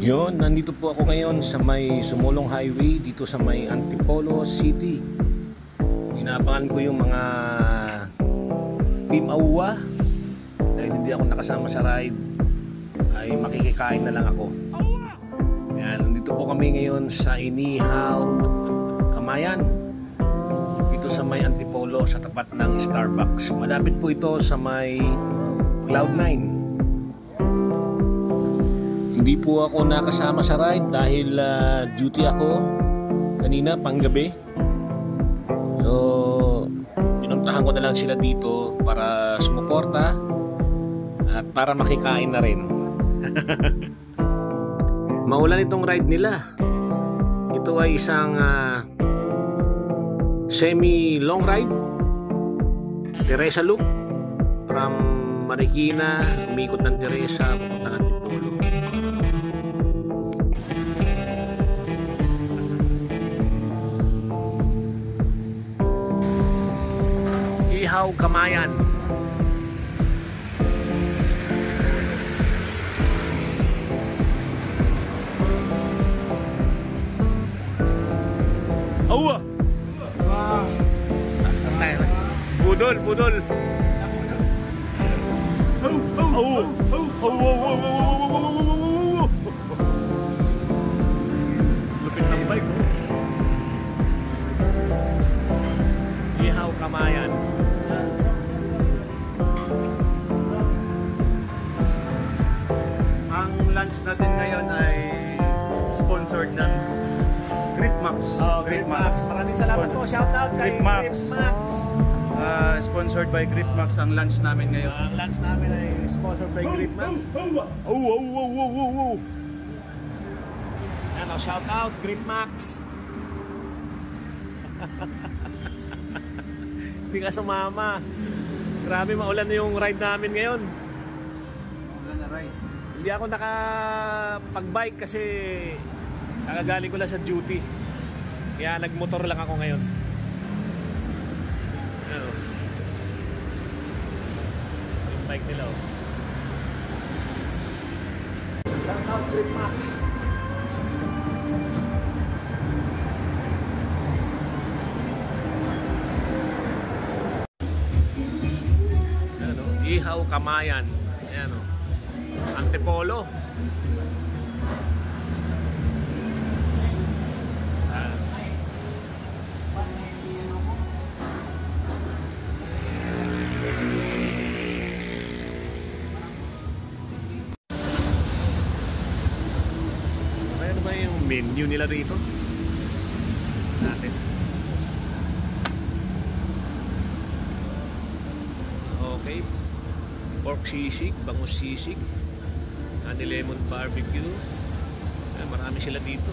Yun, nandito po ako ngayon sa may Sumulong Highway dito sa may Antipolo City. Inabangan ko yung mga Team AUA. Dahil hindi ako nakasama sa ride, ay makikikain na lang ako. Yan, nandito po kami ngayon sa Inihaw Kamayan dito sa may Antipolo sa tapat ng Starbucks. Malapit po ito sa may Cloud9. Hindi po ako nakasama sa ride dahil duty ako kanina panggabi. So pinuntahan ko na lang sila dito para sumuporta at para makikain na rin. Maulan itong ride nila. Ito ay isang semi long ride, Teresa Loop from Marikina, umikot ng Teresa papuntang Antipolo. Inihaw Kamayan. Awa! Budol, budol. Lupit ng bike. Inihaw Kamayan. Ang lunch natin ngayon ay sponsored ng Gripmax. Gripmax. Maraming salamat po. Shout out kay Gripmax. Sponsored by Gripmax ang lunch namin ngayon. Ang lunch namin ay sponsored by Gripmax. Ano, shout out Gripmax. Hindi ka sumama. Grabe, maulan na yung ride namin ngayon. Maulan na ride. Hindi ako nakapag-bike kasi nakagaling ko lang sa duty. Kaya nagmotor lang ako ngayon. Ano? Yung bike nila, oh. Shout out Gripmax. Ano? Inihaw Kamayan. Ayan, oh. Antipolo. Ano ba yung menu nila rito? Natin. Okay. Pork sisig, bangus sisig, honey lemon barbecue. Marami sila dito.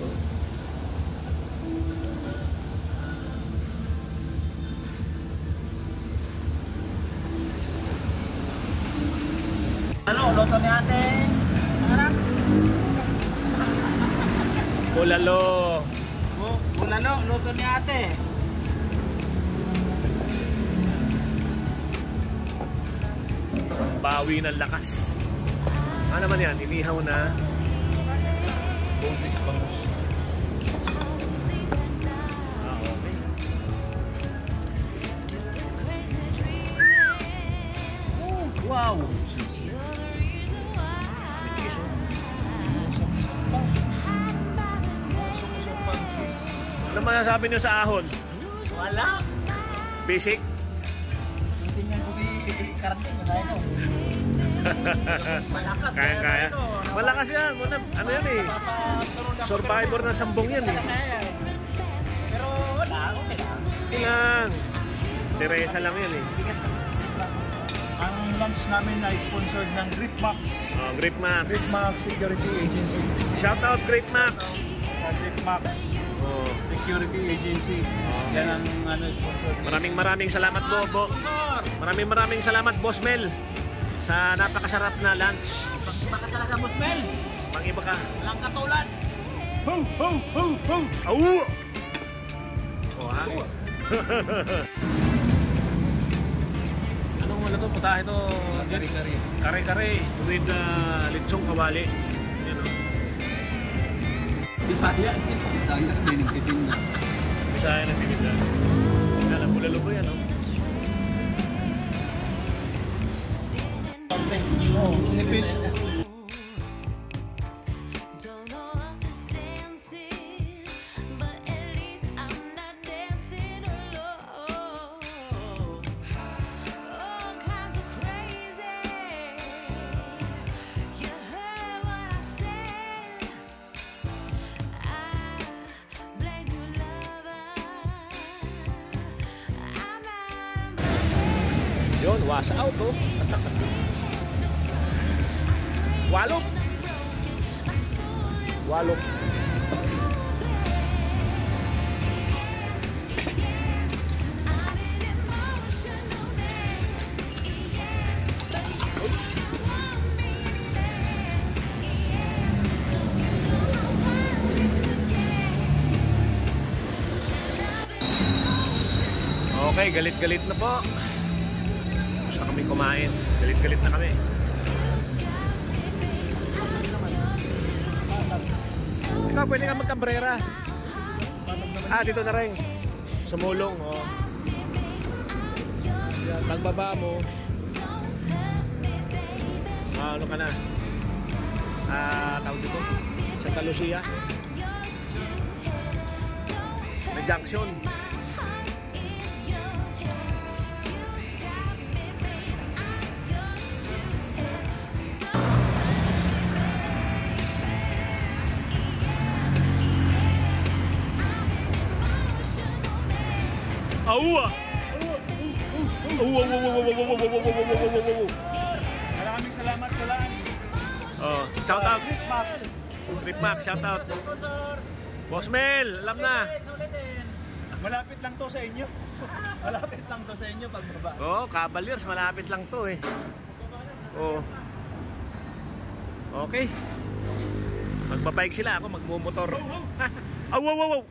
Ano, loto ni ate? Ano? Bulalo. Bulalo, loto ni ate. Bawi ng lakas. Ano naman yan? Inihaw na Boneless bangus. okay. Wow! Ano masasabi niyo sa ahon? Wala. Basic? Tingnan ko si Karating. Malakas. Kaya. Malakas yan. Ano yan eh? Survivor ng sambong yan eh. Pero wala. Okay lang. Hindi lang. Teresa lang yan eh. Ang lunch namin ay sponsored ng Gripmax. Oh, Gripmax. Gripmax Security Agency. Shout out Gripmax. Sa Gripmax Oh. Security Agency. Yan ang sponsored. Maraming salamat Bobo. Maraming salamat Boss Mel sa napakasarap na lunch. Pag-iba ka talaga, Boss Mel. Pang-iba ka. Walang katulad. Ho! Ho! Ho! Ho! Au! Oh, ha? Anong wala to? Putahe to? Kare-kare. Kare-kare with lechong kawali. Yan, oh. Bisaya. Bisaya, may nagtitinda. Bisaya ng tinida. Kala bulalo po yan, oh. Nipis. Don't know how to dancing, but at least I'm not dancing alone. All kinds of crazy. You heard what I said. I blame you, lover. I'm not. Yun, wash out oh. Walop. Walop. Okay, galit-galit na po. Gusto kami kumain. Galit-galit na kami. Ikaw, pwede ka magkambrera. Dito na rin. Sumulong, oh. Yan, pagbaba mo. Ano ka na? Tawag dito. Santa Lucia. May junction. Awa! Maraming salamat sa lahat. Oh, shout out. Max. Trip Max, shout out. Boss Mel, alam na. Malapit lang to sa inyo. Malapit lang to sa inyo pagbaba. Oh, Cavaliers, malapit lang to eh. Oh. Okay. Magbabike sila, ako magmumotor. Aw, wow, wow, wow.